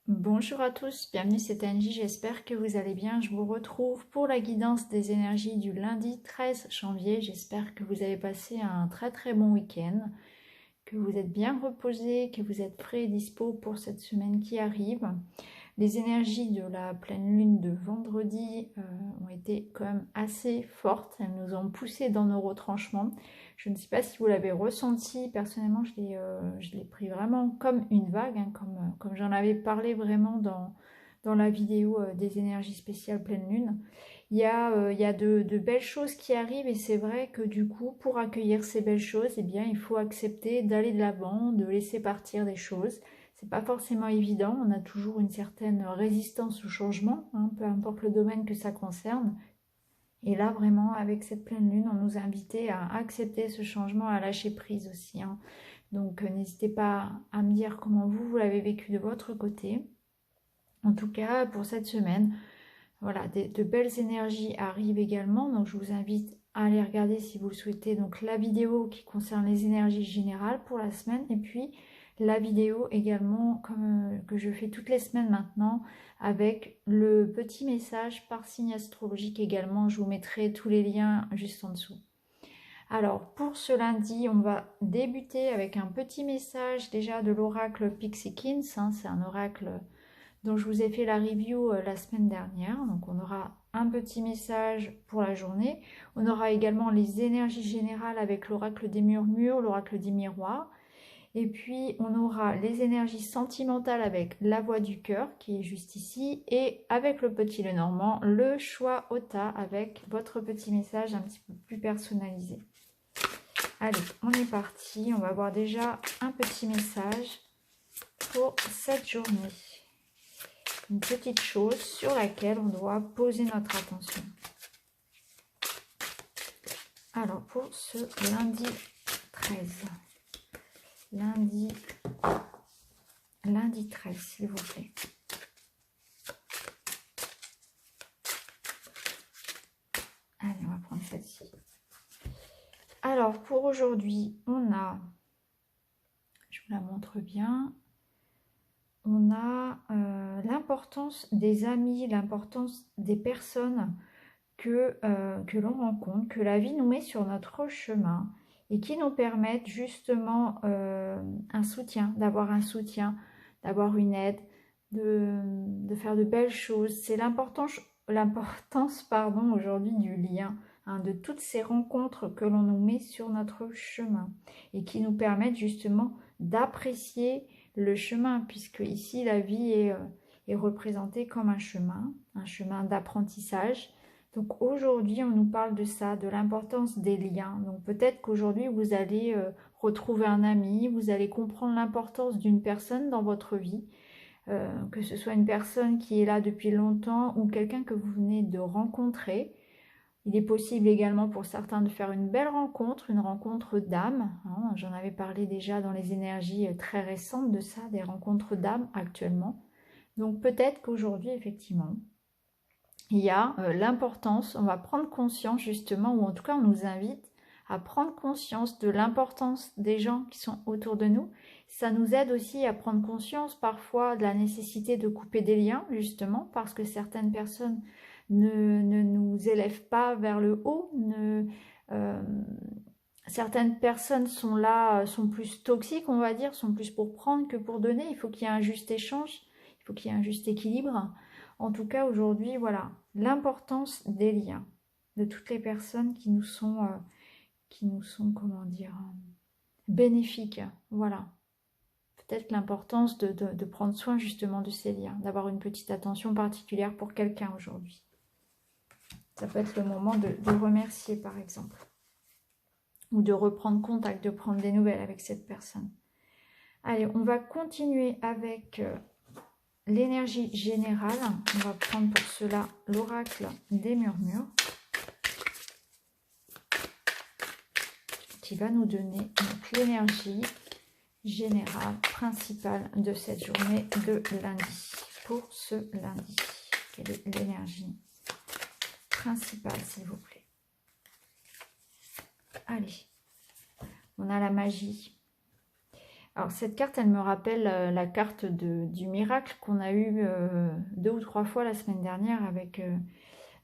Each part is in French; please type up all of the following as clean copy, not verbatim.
Bonjour à tous, bienvenue, c'est Angie, j'espère que vous allez bien. Je vous retrouve pour la guidance des énergies du lundi 13 janvier. J'espère que vous avez passé un très bon week-end, que vous êtes bien reposés, que vous êtes prêts et dispo pour cette semaine qui arrive. Les énergies de la pleine lune de vendredi ont été quand même assez fortes. Elles nous ont poussé dans nos retranchements. Je ne sais pas si vous l'avez ressenti. Personnellement, je l'ai pris vraiment comme une vague, hein, comme j'en avais parlé vraiment dans la vidéo des énergies spéciales pleine lune. Il y a de belles choses qui arrivent et c'est vrai que du coup, pour accueillir ces belles choses, eh bien, il faut accepter d'aller de l'avant, de laisser partir des choses. C'est pas forcément évident, on a toujours une certaine résistance au changement, hein, peu importe le domaine que ça concerne. Et là, vraiment, avec cette pleine lune, on nous invitait à accepter ce changement, à lâcher prise aussi, hein. Donc, n'hésitez pas à me dire comment vous l'avez vécu de votre côté. En tout cas, pour cette semaine, voilà, de belles énergies arrivent également. Donc, je vous invite à aller regarder si vous le souhaitez. Donc, la vidéo qui concerne les énergies générales pour la semaine. Et puis, la vidéo également, comme que je fais toutes les semaines maintenant, avec le petit message par signe astrologique également. Je vous mettrai tous les liens juste en dessous. Alors, pour ce lundi, on va débuter avec un petit message déjà de l'oracle Pixikins, hein, c'est un oracle dont je vous ai fait la review la semaine dernière. Donc on aura un petit message pour la journée. On aura également les énergies générales avec l'oracle des murmures, l'oracle des miroirs. Et puis on aura les énergies sentimentales avec la voix du cœur qui est juste ici. Et avec le petit Lenormand, le choix Ota avec votre petit message un petit peu plus personnalisé. Allez, on est parti. On va voir déjà un petit message pour cette journée. Une petite chose sur laquelle on doit poser notre attention. Alors, pour ce lundi 13. Lundi 13, s'il vous plaît. Allez, on va prendre celle-ci. Alors, pour aujourd'hui, on a, je vous la montre bien, on a l'importance des amis, l'importance des personnes que l'on rencontre, que la vie nous met sur notre chemin et qui nous permettent justement un soutien, d'avoir une aide, de faire de belles choses. C'est l'importance aujourd'hui du lien, hein, de toutes ces rencontres que l'on nous met sur notre chemin et qui nous permettent justement d'apprécier le chemin, puisque ici la vie est représentée comme un chemin d'apprentissage. Donc aujourd'hui, on nous parle de ça, de l'importance des liens. Donc peut-être qu'aujourd'hui, vous allez retrouver un ami, vous allez comprendre l'importance d'une personne dans votre vie, que ce soit une personne qui est là depuis longtemps ou quelqu'un que vous venez de rencontrer. Il est possible également pour certains de faire une belle rencontre, une rencontre d'âme, hein. J'en avais parlé déjà dans les énergies très récentes de ça, des rencontres d'âme actuellement. Donc peut-être qu'aujourd'hui, effectivement, il y a l'importance, on va prendre conscience justement, ou en tout cas on nous invite à prendre conscience de l'importance des gens qui sont autour de nous. Ça nous aide aussi à prendre conscience parfois de la nécessité de couper des liens, justement, parce que certaines personnes ne nous élèvent pas vers le haut, certaines personnes sont là, sont plus toxiques, on va dire, sont plus pour prendre que pour donner. Il faut qu'il y ait un juste échange, il faut qu'il y ait un juste équilibre. En tout cas, aujourd'hui, voilà, l'importance des liens, de toutes les personnes qui nous sont, comment dire, bénéfiques. Voilà. Peut-être l'importance de prendre soin justement de ces liens, d'avoir une petite attention particulière pour quelqu'un aujourd'hui. Ça peut être le moment de remercier, par exemple, ou de reprendre contact, de prendre des nouvelles avec cette personne. Allez, on va continuer avec l'énergie générale. On va prendre pour cela l'oracle des murmures, qui va nous donner l'énergie générale principale de cette journée de lundi. Pour ce lundi, quelle est l'énergie principale, s'il vous plaît? Allez, on a la magie. Alors cette carte, elle me rappelle la carte du miracle qu'on a eu 2 ou 3 fois la semaine dernière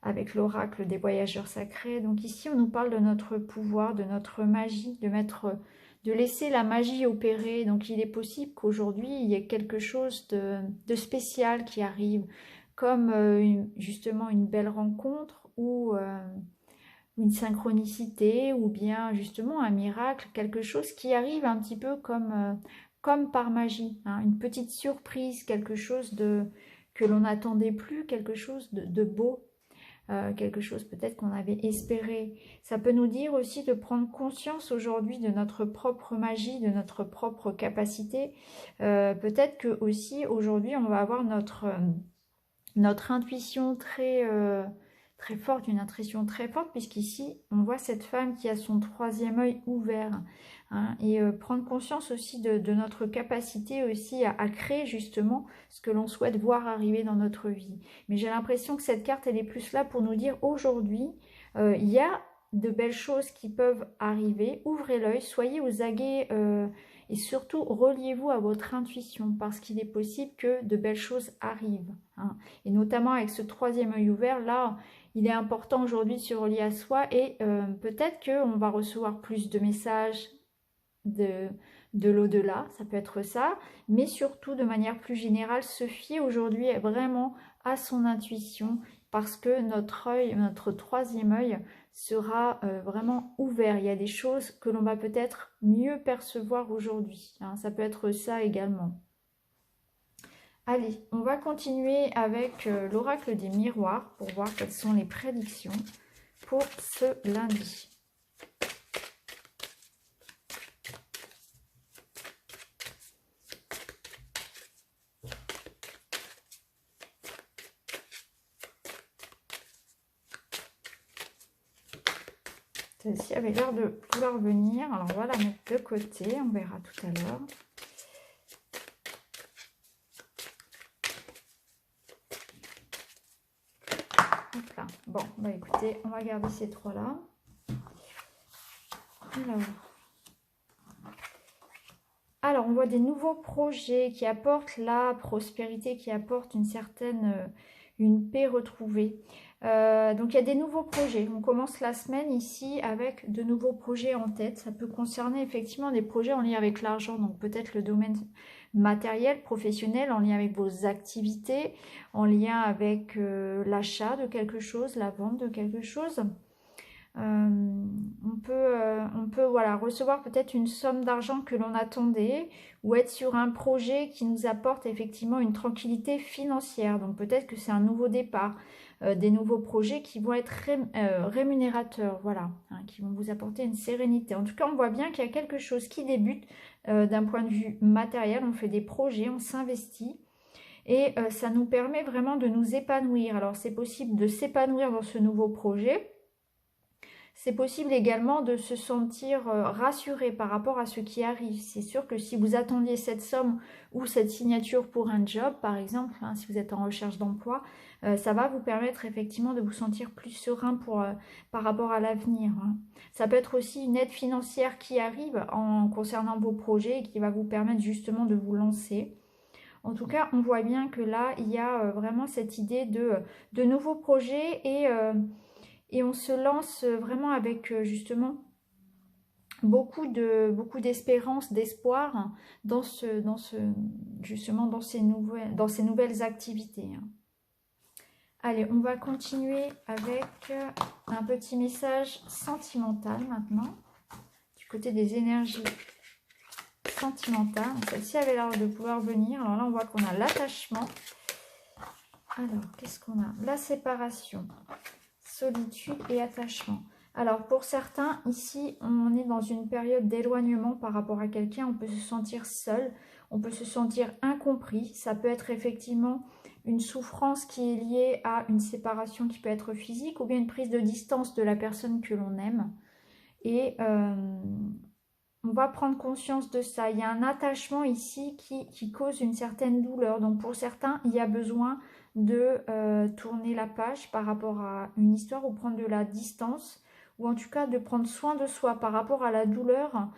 avec l'oracle des voyageurs sacrés. Donc ici, on nous parle de notre pouvoir, de notre magie, de laisser la magie opérer. Donc il est possible qu'aujourd'hui, il y ait quelque chose de spécial qui arrive, comme justement une belle rencontre ou une synchronicité ou bien justement un miracle, quelque chose qui arrive un petit peu comme par magie, hein, une petite surprise, quelque chose que l'on n'attendait plus, quelque chose de beau, quelque chose peut-être qu'on avait espéré. Ça peut nous dire aussi de prendre conscience aujourd'hui de notre propre magie, de notre propre capacité. Peut-être que aussi aujourd'hui on va avoir notre intuition très forte, une intuition très forte, puisqu'ici, on voit cette femme qui a son troisième œil ouvert, hein, et prendre conscience aussi de notre capacité aussi à créer justement ce que l'on souhaite voir arriver dans notre vie. Mais j'ai l'impression que cette carte, elle est plus là pour nous dire aujourd'hui, il y a de belles choses qui peuvent arriver, ouvrez l'œil, soyez aux aguets, et surtout reliez-vous à votre intuition, parce qu'il est possible que de belles choses arrivent, hein. Et notamment avec ce troisième œil ouvert, là, il est important aujourd'hui de se relier à soi et peut-être qu'on va recevoir plus de messages de, de l'au-delà, ça peut être ça, mais surtout de manière plus générale, se fier aujourd'hui vraiment à son intuition parce que notre œil, notre troisième œil sera vraiment ouvert. Il y a des choses que l'on va peut-être mieux percevoir aujourd'hui, hein. Ça peut être ça également. Allez, on va continuer avec l'oracle des miroirs pour voir quelles sont les prédictions pour ce lundi. Celle-ci avait l'air de vouloir venir, alors on va la mettre de côté, on verra tout à l'heure. Bon, bah écoutez, on va garder ces trois-là. Alors, on voit des nouveaux projets qui apportent la prospérité, qui apportent une certaine, une paix retrouvée. Donc, il y a des nouveaux projets. On commence la semaine ici avec de nouveaux projets en tête. Ça peut concerner effectivement des projets en lien avec l'argent, donc peut-être le domaine matériel, professionnel, en lien avec vos activités, en lien avec l'achat de quelque chose, la vente de quelque chose. On peut voilà, recevoir peut-être une somme d'argent que l'on attendait ou être sur un projet qui nous apporte effectivement une tranquillité financière. Donc peut-être que c'est un nouveau départ, des nouveaux projets qui vont être rémunérateurs, voilà, hein, qui vont vous apporter une sérénité. En tout cas, on voit bien qu'il y a quelque chose qui débute d'un point de vue matériel. On fait des projets, on s'investit. Et ça nous permet vraiment de nous épanouir. Alors c'est possible de s'épanouir dans ce nouveau projet. C'est possible également de se sentir rassuré par rapport à ce qui arrive. C'est sûr que si vous attendiez cette somme ou cette signature pour un job, par exemple, hein, si vous êtes en recherche d'emploi, ça va vous permettre effectivement de vous sentir plus serein par rapport à l'avenir, hein. Ça peut être aussi une aide financière qui arrive en concernant vos projets et qui va vous permettre justement de vous lancer. En tout cas, on voit bien que là, il y a vraiment cette idée de nouveaux projets et on se lance vraiment avec justement beaucoup d'espérance, d'espoir justement dans ces nouvelles activités. Allez, on va continuer avec un petit message sentimental maintenant, du côté des énergies sentimentales. Celle-ci avait l'air de pouvoir venir. Alors là, on voit qu'on a l'attachement. Alors, qu'est-ce qu'on a? La séparation. Solitude et attachement. Alors pour certains, ici, on est dans une période d'éloignement par rapport à quelqu'un. On peut se sentir seul, on peut se sentir incompris. Ça peut être effectivement une souffrance qui est liée à une séparation qui peut être physique ou bien une prise de distance de la personne que l'on aime. Et on va prendre conscience de ça. Il y a un attachement ici qui cause une certaine douleur. Donc pour certains, il y a besoin de tourner la page par rapport à une histoire ou prendre de la distance ou en tout cas de prendre soin de soi par rapport à la douleur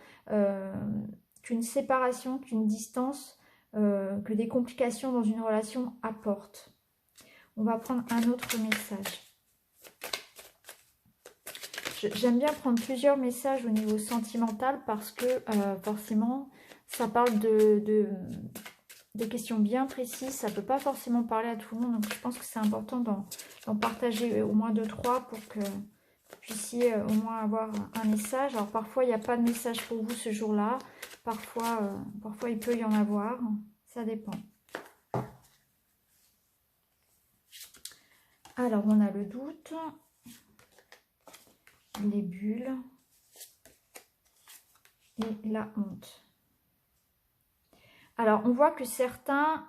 qu'une séparation, qu'une distance, que des complications dans une relation apportent. On va prendre un autre message. J'aime bien prendre plusieurs messages au niveau sentimental parce que forcément, ça parle des questions bien précises. Ça ne peut pas forcément parler à tout le monde. Donc, je pense que c'est important d'en partager au moins 2-3 pour que vous puissiez au moins avoir un message. Alors, parfois, il n'y a pas de message pour vous ce jour-là. Parfois, il peut y en avoir. Ça dépend. Alors, on a le doute, les bulles et la honte. Alors, on voit que certains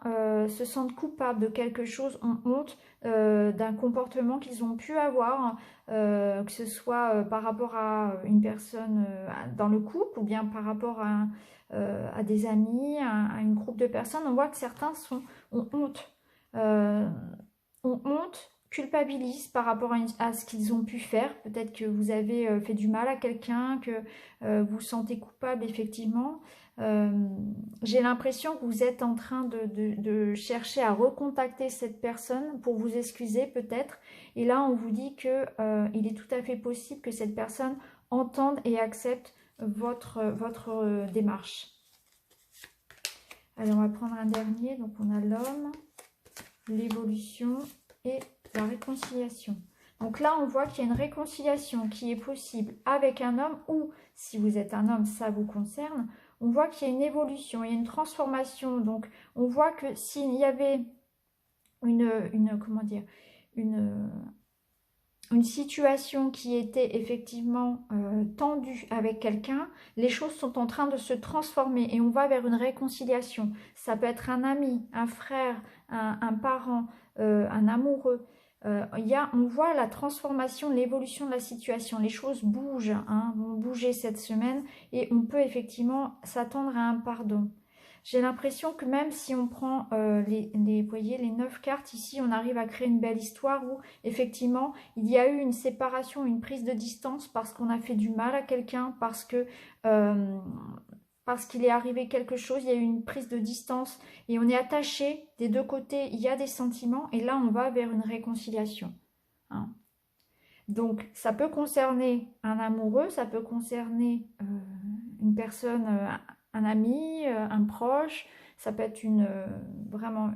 se sentent coupables de quelque chose, ont honte d'un comportement qu'ils ont pu avoir, que ce soit par rapport à une personne dans le couple ou bien par rapport à des amis, à une groupe de personnes. On voit que certains ont honte. Ont honte, culpabilisent par rapport à ce qu'ils ont pu faire. Peut-être que vous avez fait du mal à quelqu'un, que vous vous sentez coupable effectivement. J'ai l'impression que vous êtes en train de chercher à recontacter cette personne pour vous excuser peut-être. Et là, on vous dit que il est tout à fait possible que cette personne entende et accepte votre démarche. Allez, on va prendre un dernier. Donc, on a l'homme, l'évolution et la réconciliation. Donc là, on voit qu'il y a une réconciliation qui est possible avec un homme ou, si vous êtes un homme, ça vous concerne. On voit qu'il y a une évolution, il y a une transformation. Donc, on voit que s'il y avait une situation qui était effectivement tendue avec quelqu'un, les choses sont en train de se transformer et on va vers une réconciliation. Ça peut être un ami, un frère, un parent, un amoureux. On voit la transformation, l'évolution de la situation. Les choses bougent, vont bouger cette semaine et on peut effectivement s'attendre à un pardon. J'ai l'impression que même si on prend vous voyez, les 9 cartes ici, on arrive à créer une belle histoire où effectivement il y a eu une séparation, une prise de distance parce qu'on a fait du mal à quelqu'un, parce qu'il est arrivé quelque chose, il y a eu une prise de distance et on est attaché des deux côtés, il y a des sentiments et là on va vers une réconciliation. Donc ça peut concerner un amoureux, ça peut concerner une personne, un ami, un proche, ça peut être vraiment,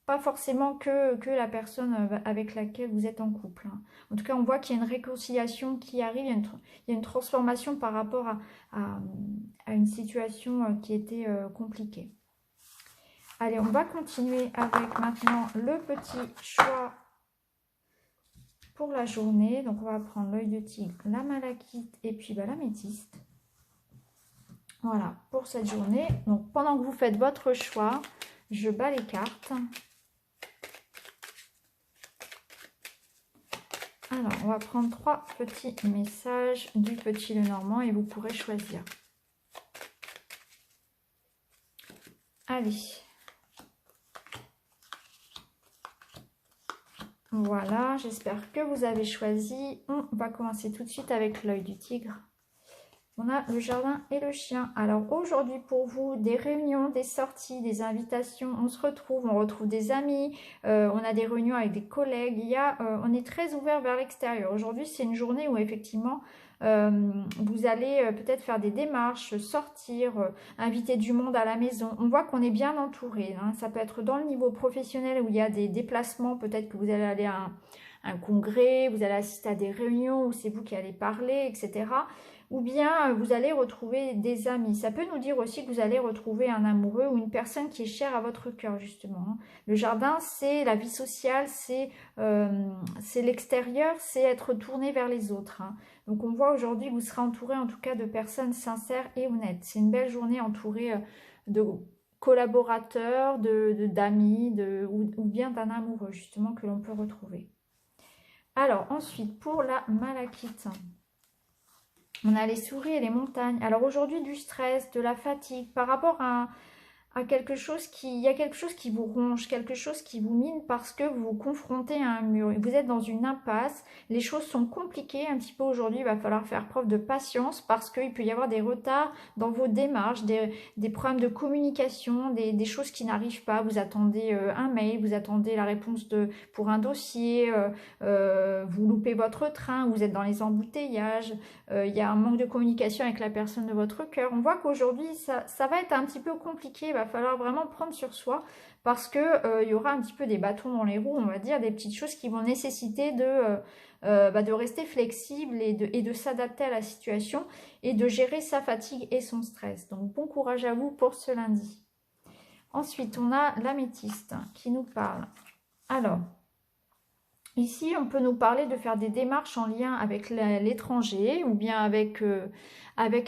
pas forcément que la personne avec laquelle vous êtes en couple. En tout cas, on voit qu'il y a une réconciliation qui arrive, il y a une transformation par rapport à une situation qui était compliquée. Allez, on va continuer avec maintenant le petit choix pour la journée. Donc, on va prendre l'œil de tigre, la malachite et puis l'améthyste. Voilà, pour cette journée. Donc, pendant que vous faites votre choix, je bats les cartes. Alors, on va prendre 3 petits messages du petit Lenormand et vous pourrez choisir. Allez. Voilà, j'espère que vous avez choisi. On va commencer tout de suite avec l'œil du tigre. On a le jardin et le chien. Alors aujourd'hui pour vous, des réunions, des sorties, des invitations, on se retrouve, on retrouve des amis, on a des réunions avec des collègues, on est très ouvert vers l'extérieur. Aujourd'hui c'est une journée où effectivement vous allez peut-être faire des démarches, sortir, inviter du monde à la maison. On voit qu'on est bien entouré. Ça peut être dans le niveau professionnel où il y a des déplacements, peut-être que vous allez aller à un congrès, vous allez assister à des réunions où c'est vous qui allez parler, etc. Ou bien vous allez retrouver des amis. Ça peut nous dire aussi que vous allez retrouver un amoureux ou une personne qui est chère à votre cœur, justement. Le jardin, c'est la vie sociale, c'est l'extérieur, c'est être tourné vers les autres. Donc on voit aujourd'hui que vous serez entouré en tout cas de personnes sincères et honnêtes. C'est une belle journée entourée de collaborateurs, d'amis ou bien d'un amoureux, justement, que l'on peut retrouver. Alors ensuite, pour la malachite, on a les souris et les montagnes. Alors aujourd'hui, du stress, de la fatigue par rapport à à quelque chose il y a quelque chose qui vous ronge, quelque chose qui vous mine parce que vous vous confrontez à un mur. Vous êtes dans une impasse, les choses sont compliquées un petit peu aujourd'hui, il va falloir faire preuve de patience parce qu'il peut y avoir des retards dans vos démarches, des problèmes de communication, des choses qui n'arrivent pas. Vous attendez un mail, vous attendez la réponse pour un dossier, vous loupez votre train, vous êtes dans les embouteillages, il y a un manque de communication avec la personne de votre cœur. On voit qu'aujourd'hui, ça va être un petit peu compliqué, il va falloir vraiment prendre sur soi parce que il y aura un petit peu des bâtons dans les roues, on va dire, des petites choses qui vont nécessiter de rester flexible et de s'adapter à la situation et de gérer sa fatigue et son stress. Donc bon courage à vous pour ce lundi. Ensuite, on a l'améthyste qui nous parle. Alors, ici, on peut nous parler de faire des démarches en lien avec l'étranger ou bien avec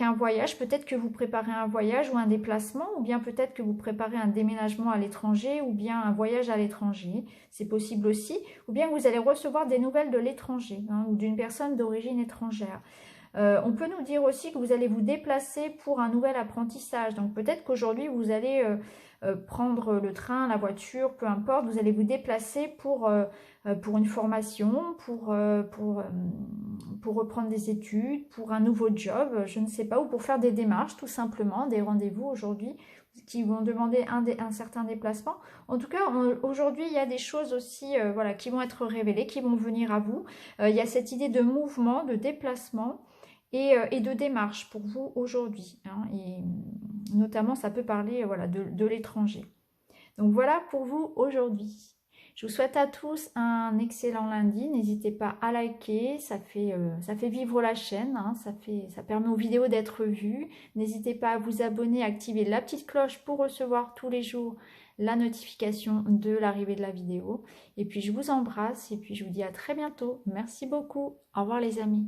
un voyage. Peut-être que vous préparez un voyage ou un déplacement ou bien peut-être que vous préparez un déménagement à l'étranger ou bien un voyage à l'étranger. C'est possible aussi. Ou bien vous allez recevoir des nouvelles de l'étranger ou d'une personne d'origine étrangère. On peut nous dire aussi que vous allez vous déplacer pour un nouvel apprentissage. Donc peut-être qu'aujourd'hui, vous allez prendre le train, la voiture, peu importe, vous allez vous déplacer pour une formation, pour reprendre des études, pour un nouveau job, je ne sais pas, ou pour faire des démarches tout simplement, des rendez-vous aujourd'hui qui vont demander un certain déplacement. En tout cas, aujourd'hui, il y a des choses aussi voilà, qui vont être révélées, qui vont venir à vous. Il y a cette idée de mouvement, de déplacement et de démarche pour vous aujourd'hui. Et notamment, ça peut parler voilà, de l'étranger. Donc voilà pour vous aujourd'hui. Je vous souhaite à tous un excellent lundi. N'hésitez pas à liker, ça fait vivre la chaîne, ça permet aux vidéos d'être vues. N'hésitez pas à vous abonner, à activer la petite cloche pour recevoir tous les jours la notification de l'arrivée de la vidéo. Et puis je vous embrasse et puis je vous dis à très bientôt. Merci beaucoup. Au revoir les amis.